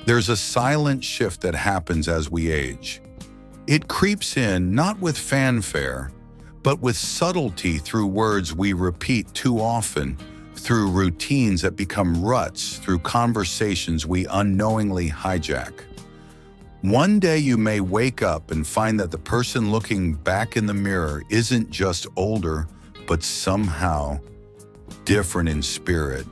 There's a silent shift that happens as we age. It creeps in not with fanfare, but with subtlety through words we repeat too often, through routines that become ruts, through conversations we unknowingly hijack. One day you may wake up and find that the person looking back in the mirror isn't just older, but somehow different in spirit.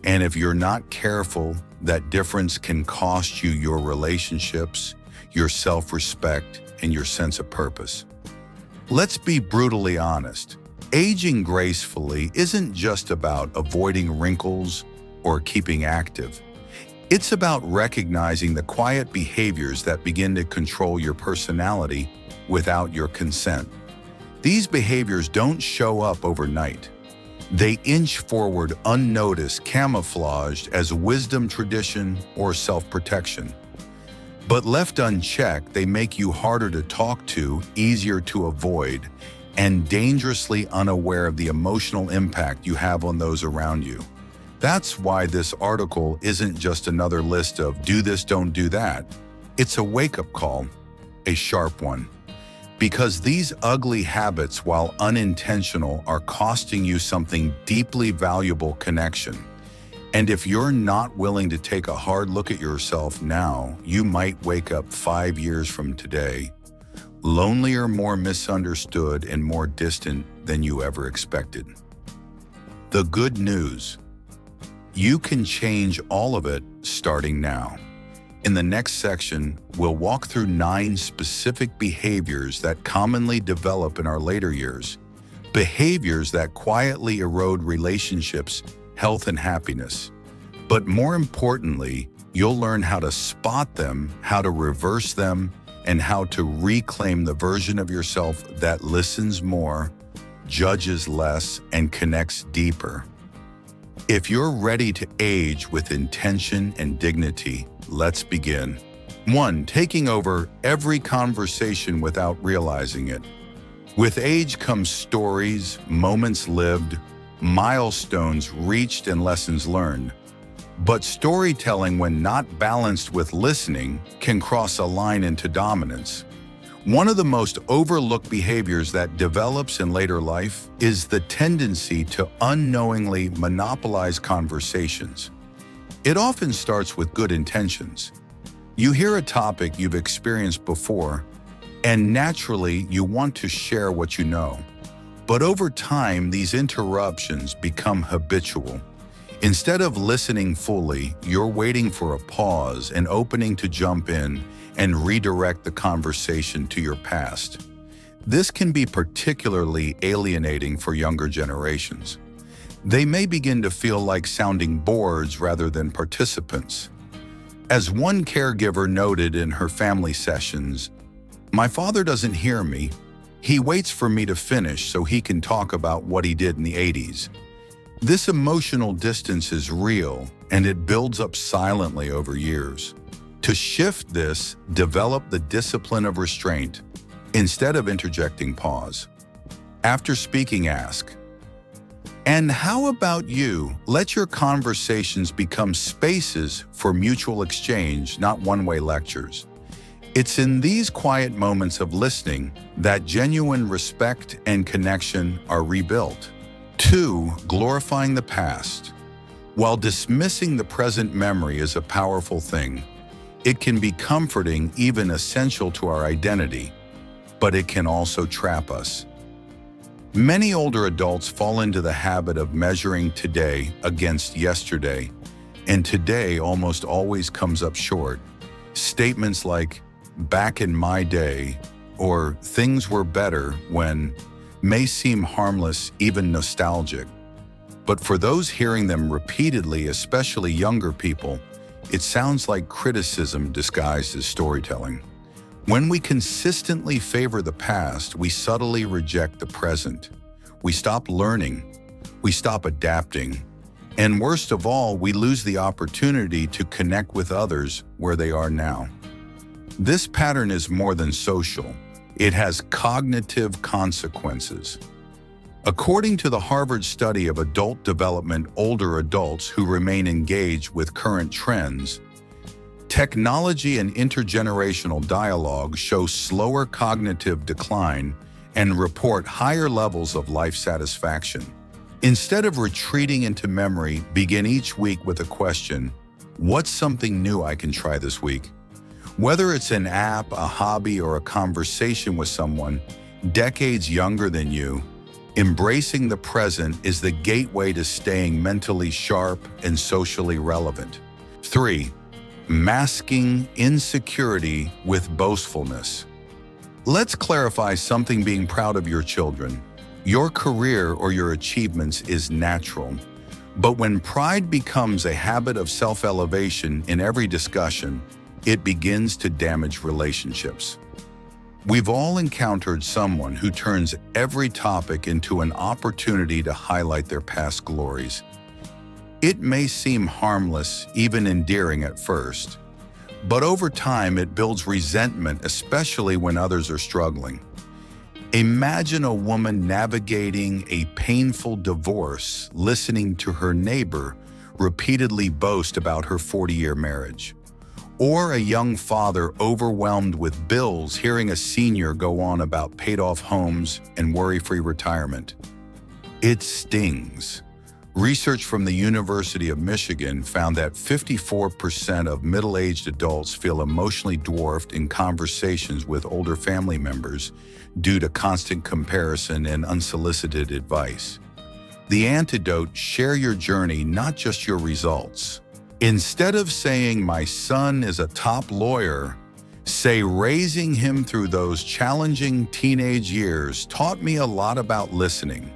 And if you're not careful, that difference can cost you your relationships, your self-respect, and your sense of purpose. Let's be brutally honest. Aging gracefully isn't just about avoiding wrinkles or keeping active. It's about recognizing the quiet behaviors that begin to control your personality without your consent. These behaviors don't show up overnight. They inch forward unnoticed, camouflaged as wisdom, tradition, or self-protection. But left unchecked, they make you harder to talk to, easier to avoid, and dangerously unaware of the emotional impact you have on those around you. That's why this article isn't just another list of do this, don't do that. It's a wake-up call, a sharp one. Because these ugly habits, while unintentional, are costing you something deeply valuable: connection. And if you're not willing to take a hard look at yourself now, you might wake up 5 years from today, lonelier, more misunderstood, and more distant than you ever expected. The good news: you can change all of it starting now. In the next section, we'll walk through 9 specific behaviors that commonly develop in our later years, behaviors that quietly erode relationships, health, and happiness. But more importantly, you'll learn how to spot them, how to reverse them, and how to reclaim the version of yourself that listens more, judges less, and connects deeper. If you're ready to age with intention and dignity, let's begin. 1. Taking over every conversation without realizing it. With age comes stories, moments lived, milestones reached, and lessons learned. But storytelling, when not balanced with listening, can cross a line into dominance. One of the most overlooked behaviors that develops in later life is the tendency to unknowingly monopolize conversations. It often starts with good intentions. You hear a topic you've experienced before, and naturally you want to share what you know. But over time, these interruptions become habitual. Instead of listening fully, you're waiting for a pause, an opening to jump in and redirect the conversation to your past. This can be particularly alienating for younger generations. They may begin to feel like sounding boards rather than participants. As one caregiver noted in her family sessions, "My father doesn't hear me. He waits for me to finish so he can talk about what he did in the 80s. This emotional distance is real, and it builds up silently over years. To shift this, develop the discipline of restraint. Instead of interjecting, pause. After speaking, ask, "And how about you?" Let your conversations become spaces for mutual exchange, not one-way lectures. It's in these quiet moments of listening that genuine respect and connection are rebuilt. 2. Glorifying the past. While dismissing the present memory is a powerful thing, it can be comforting, even essential to our identity, but it can also trap us. Many older adults fall into the habit of measuring today against yesterday, and today almost always comes up short. Statements like, "back in my day," or "things were better when," may seem harmless, even nostalgic. But for those hearing them repeatedly, especially younger people, it sounds like criticism disguised as storytelling. When we consistently favor the past, we subtly reject the present. We stop learning, we stop adapting, and worst of all, we lose the opportunity to connect with others where they are now. This pattern is more than social. It has cognitive consequences. According to the Harvard study of adult development, older adults who remain engaged with current trends Technology and intergenerational dialogue show slower cognitive decline and report higher levels of life satisfaction. Instead of retreating into memory, begin each week with a question: what's something new I can try this week? Whether it's an app, a hobby, or a conversation with someone decades younger than you, embracing the present is the gateway to staying mentally sharp and socially relevant. 3. Masking insecurity with boastfulness. Let's clarify something. Being proud of your children, your career, or your achievements is natural. But when pride becomes a habit of self-elevation in every discussion, it begins to damage relationships. We've all encountered someone who turns every topic into an opportunity to highlight their past glories. It may seem harmless, even endearing at first, but over time it builds resentment, especially when others are struggling. Imagine a woman navigating a painful divorce, listening to her neighbor repeatedly boast about her 40-year marriage. Or a young father overwhelmed with bills, hearing a senior go on about paid-off homes and worry-free retirement. It stings. Research from the University of Michigan found that 54% of middle-aged adults feel emotionally dwarfed in conversations with older family members due to constant comparison and unsolicited advice. The antidote: share your journey, not just your results. Instead of saying, "My son is a top lawyer," say, "Raising him through those challenging teenage years taught me a lot about listening."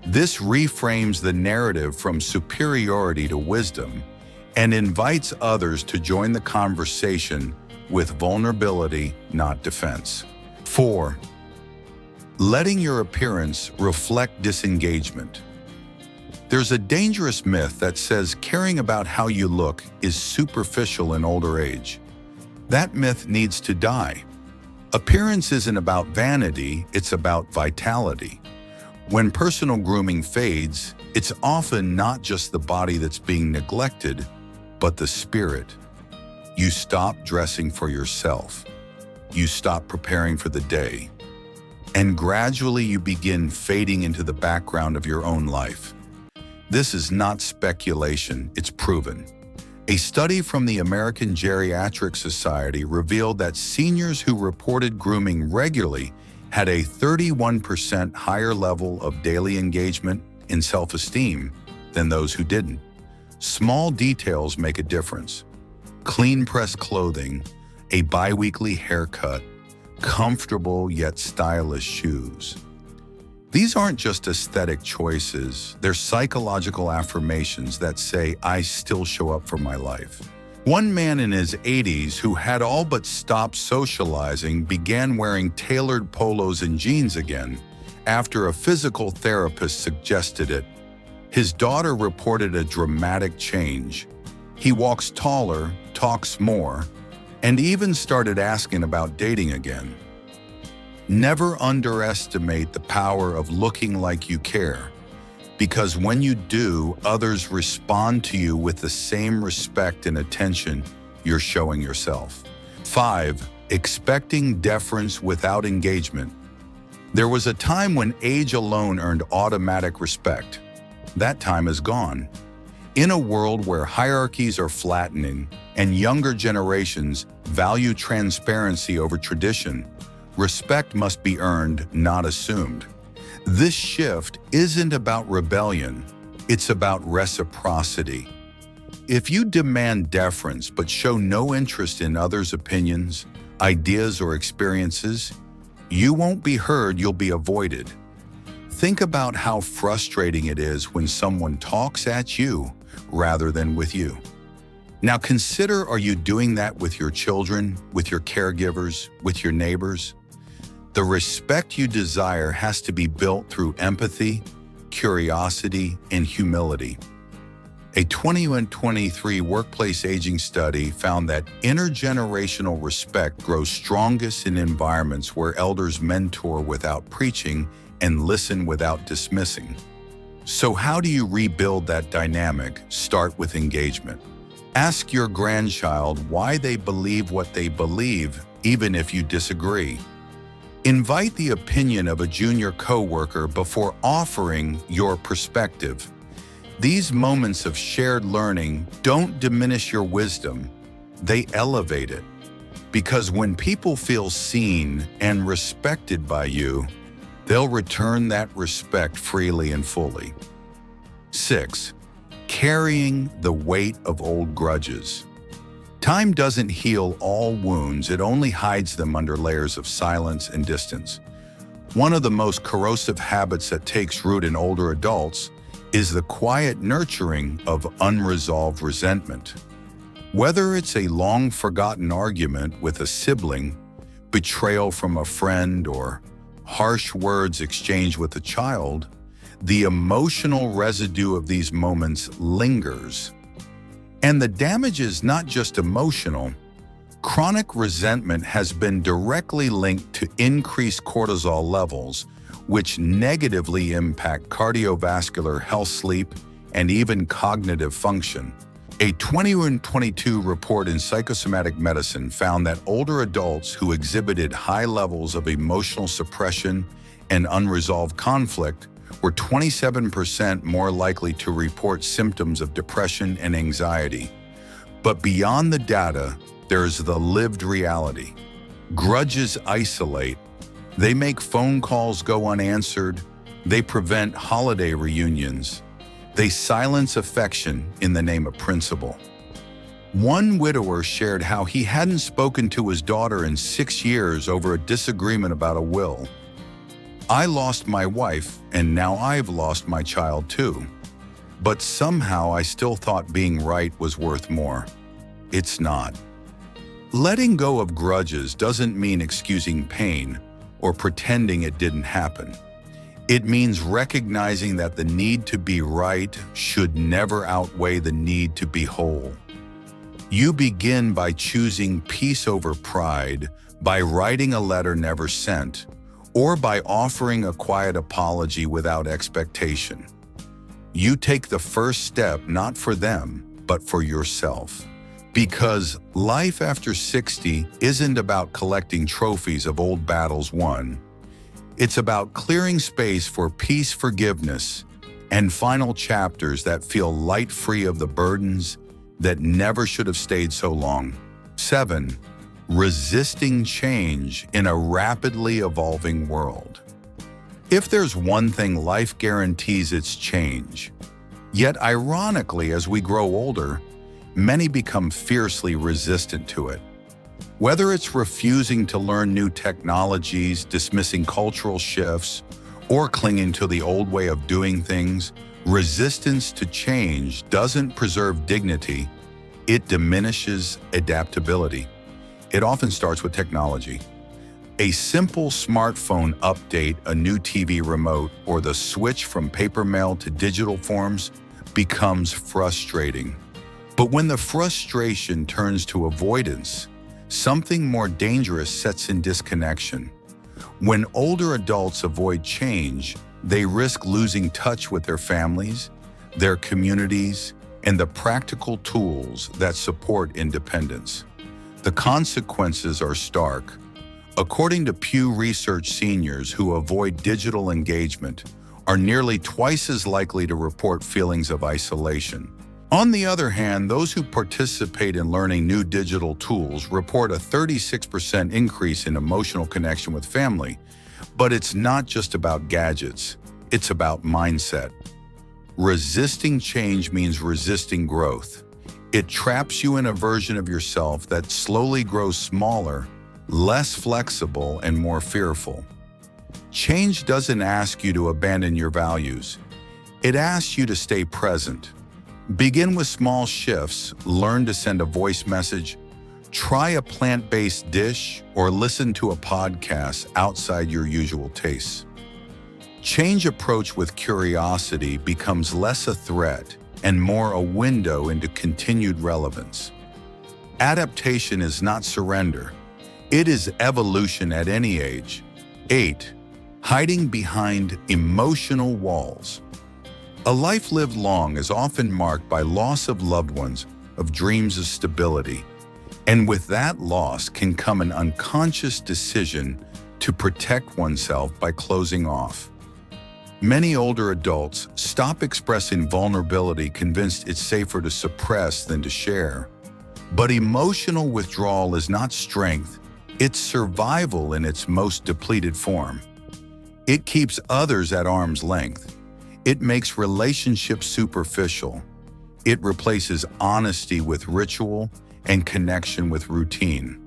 This reframes the narrative from superiority to wisdom and invites others to join the conversation with vulnerability, not defense. 4. Letting your appearance reflect disengagement. There's a dangerous myth that says caring about how you look is superficial in older age. That myth needs to die. Appearance isn't about vanity, it's about vitality. When personal grooming fades, it's often not just the body that's being neglected, but the spirit. You stop dressing for yourself. You stop preparing for the day. And gradually you begin fading into the background of your own life. This is not speculation, it's proven. A study from the American Geriatric Society revealed that seniors who reported grooming regularly had a 31% higher level of daily engagement in self-esteem than those who didn't. Small details make a difference. Clean pressed clothing, a bi-weekly haircut, comfortable yet stylish shoes. These aren't just aesthetic choices, they're psychological affirmations that say, "I still show up for my life." One man in his 80s who had all but stopped socializing began wearing tailored polos and jeans again after a physical therapist suggested it. His daughter reported a dramatic change. He walks taller, talks more, and even started asking about dating again. Never underestimate the power of looking like you care, because when you do, others respond to you with the same respect and attention you're showing yourself. 5. Expecting deference without engagement. There was a time when age alone earned automatic respect. That time is gone. In a world where hierarchies are flattening and younger generations value transparency over tradition, respect must be earned, not assumed. This shift isn't about rebellion, it's about reciprocity. If you demand deference but show no interest in others' opinions, ideas, or experiences, you won't be heard, you'll be avoided. Think about how frustrating it is when someone talks at you rather than with you. Now consider, are you doing that with your children, with your caregivers, with your neighbors? The respect you desire has to be built through empathy, curiosity, and humility. A 2023 workplace aging study found that intergenerational respect grows strongest in environments where elders mentor without preaching and listen without dismissing. So how do you rebuild that dynamic? Start with engagement. Ask your grandchild why they believe what they believe, even if you disagree. Invite the opinion of a junior coworker before offering your perspective. These moments of shared learning don't diminish your wisdom, they elevate it. Because when people feel seen and respected by you, they'll return that respect freely and fully. 6. Carrying the weight of old grudges. Time doesn't heal all wounds, it only hides them under layers of silence and distance. One of the most corrosive habits that takes root in older adults is the quiet nurturing of unresolved resentment. Whether it's a long-forgotten argument with a sibling, betrayal from a friend, or harsh words exchanged with a child, the emotional residue of these moments lingers. And the damage is not just emotional. Chronic resentment has been directly linked to increased cortisol levels, which negatively impact cardiovascular health, sleep, and even cognitive function. A 2022 report in Psychosomatic Medicine found that older adults who exhibited high levels of emotional suppression and unresolved conflict were 27% more likely to report symptoms of depression and anxiety. But beyond the data, there's the lived reality. Grudges isolate. They make phone calls go unanswered. They prevent holiday reunions. They silence affection in the name of principle. One widower shared how he hadn't spoken to his daughter in 6 years over a disagreement about a will. "I lost my wife, and now I've lost my child too. But somehow I still thought being right was worth more." It's not. Letting go of grudges doesn't mean excusing pain or pretending it didn't happen. It means recognizing that the need to be right should never outweigh the need to be whole. You begin by choosing peace over pride, by writing a letter never sent, or by offering a quiet apology without expectation. You take the first step not for them, but for yourself. Because life after 60 isn't about collecting trophies of old battles won. It's about clearing space for peace, forgiveness, and final chapters that feel light-free of the burdens that never should have stayed so long. 7. Resisting change in a rapidly evolving world. If there's one thing life guarantees, it's change. Yet ironically, as we grow older, many become fiercely resistant to it. Whether it's refusing to learn new technologies, dismissing cultural shifts, or clinging to the old way of doing things, resistance to change doesn't preserve dignity, it diminishes adaptability. It often starts with technology. A simple smartphone update, a new TV remote, or the switch from paper mail to digital forms becomes frustrating. But when the frustration turns to avoidance, something more dangerous sets in: disconnection. When older adults avoid change, they risk losing touch with their families, their communities, and the practical tools that support independence. The consequences are stark. According to Pew Research, seniors who avoid digital engagement are nearly twice as likely to report feelings of isolation. On the other hand, those who participate in learning new digital tools report a 36% increase in emotional connection with family. But it's not just about gadgets, it's about mindset. Resisting change means resisting growth. It traps you in a version of yourself that slowly grows smaller, less flexible, and more fearful. Change doesn't ask you to abandon your values. It asks you to stay present. Begin with small shifts. Learn to send a voice message, try a plant-based dish, or listen to a podcast outside your usual tastes. Change approach with curiosity becomes less a threat and more a window into continued relevance. Adaptation is not surrender. It is evolution at any age. 8. Hiding behind emotional walls. A life lived long is often marked by loss of loved ones, of dreams of stability. And with that loss can come an unconscious decision to protect oneself by closing off. Many older adults stop expressing vulnerability, convinced it's safer to suppress than to share. But emotional withdrawal is not strength, it's survival in its most depleted form. It keeps others at arm's length. It makes relationships superficial. It replaces honesty with ritual and connection with routine.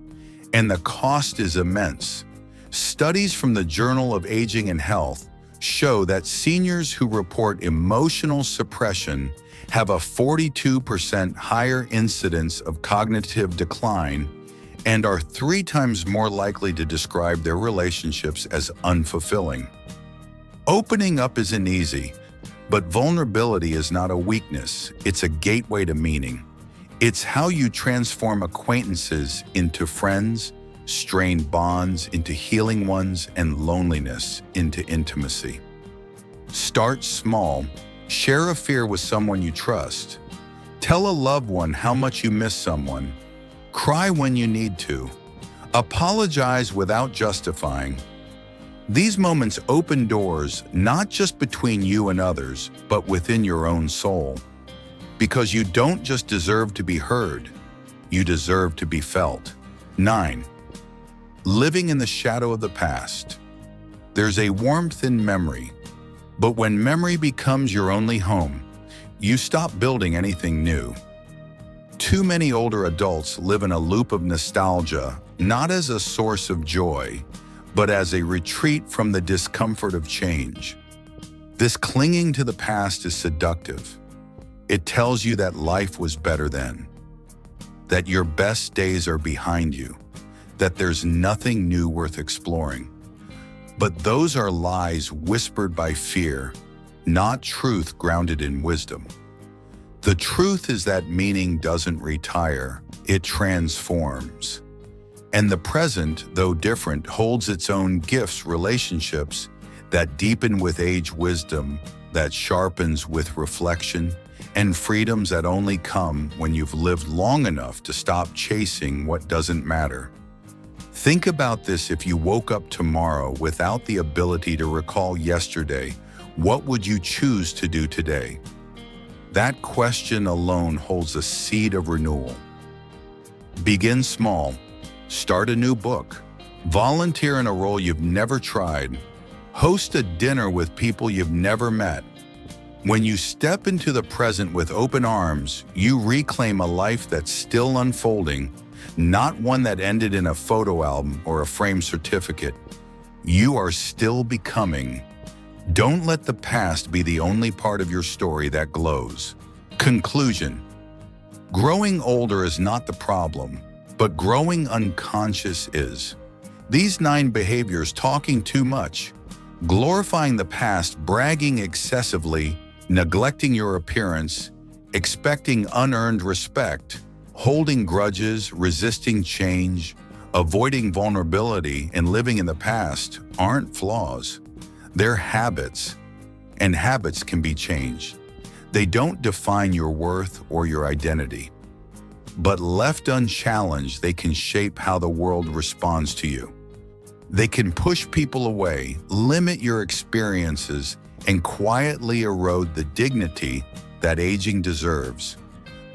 And the cost is immense. Studies from the Journal of Aging and Health show that seniors who report emotional suppression have a 42% higher incidence of cognitive decline and are 3 times more likely to describe their relationships as unfulfilling. Opening up isn't easy, but vulnerability is not a weakness, it's a gateway to meaning. It's how you transform acquaintances into friends, strained bonds into healing ones, and loneliness into intimacy. Start small. Share a fear with someone you trust. Tell a loved one how much you miss someone. Cry when you need to. Apologize without justifying. These moments open doors not just between you and others, but within your own soul. Because you don't just deserve to be heard, you deserve to be felt. 9. Living in the shadow of the past. There's a warmth in memory, but when memory becomes your only home, you stop building anything new. Too many older adults live in a loop of nostalgia, not as a source of joy, but as a retreat from the discomfort of change. This clinging to the past is seductive. It tells you that life was better then, that your best days are behind you, that there's nothing new worth exploring. But those are lies whispered by fear, not truth grounded in wisdom. The truth is that meaning doesn't retire, it transforms. And the present, though different, holds its own gifts, relationships that deepen with age, wisdom that sharpens with reflection, and freedoms that only come when you've lived long enough to stop chasing what doesn't matter. Think about this: if you woke up tomorrow without the ability to recall yesterday, what would you choose to do today? That question alone holds a seed of renewal. Begin small. Start a new book. Volunteer in a role you've never tried. Host a dinner with people you've never met. When you step into the present with open arms, you reclaim a life that's still unfolding, not one that ended in a photo album or a framed certificate. You are still becoming. Don't let the past be the only part of your story that glows. Conclusion: growing older is not the problem, but growing unconscious is. These 9 behaviors: talking too much, glorifying the past, bragging excessively, neglecting your appearance, expecting unearned respect, holding grudges, resisting change, avoiding vulnerability, and living in the past aren't flaws. They're habits, and habits can be changed. They don't define your worth or your identity. But left unchallenged, they can shape how the world responds to you. They can push people away, limit your experiences, and quietly erode the dignity that aging deserves.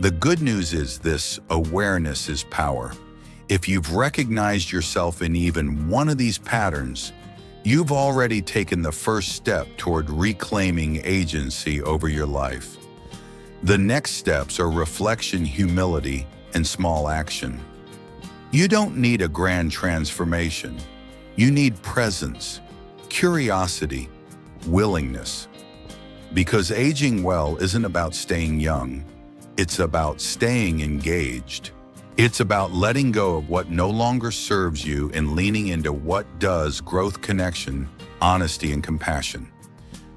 The good news is this: awareness is power. If you've recognized yourself in even one of these patterns, you've already taken the first step toward reclaiming agency over your life. The next steps are reflection, humility, and small action. You don't need a grand transformation. You need presence, curiosity, willingness. Because aging well isn't about staying young. It's about staying engaged. It's about letting go of what no longer serves you and leaning into what does: growth, connection, honesty, and compassion.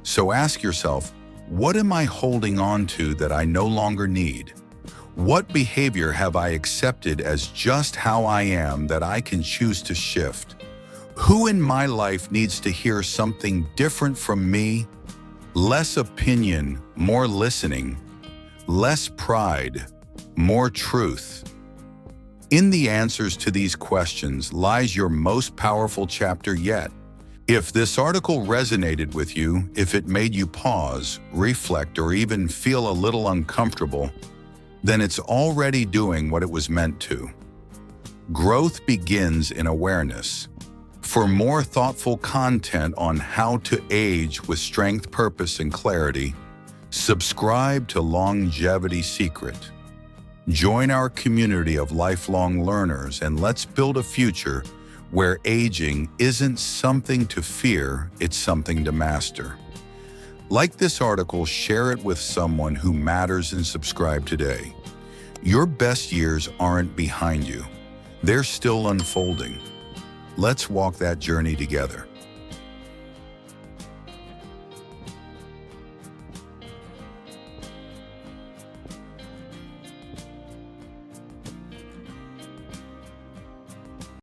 So ask yourself, what am I holding on to that I no longer need? What behavior have I accepted as just how I am that I can choose to shift? Who in my life needs to hear something different from me? Less opinion, more listening. Less pride, more truth? In the answers to these questions lies your most powerful chapter yet. If this article resonated with you, if it made you pause, reflect, or even feel a little uncomfortable, then it's already doing what it was meant to. Growth begins in awareness. For more thoughtful content on how to age with strength, purpose, and clarity, subscribe to Longevity Secret. Join our community of lifelong learners and let's build a future where aging isn't something to fear, it's something to master. Like this article, share it with someone who matters, and subscribe today. Your best years aren't behind you. They're still unfolding. Let's walk that journey together.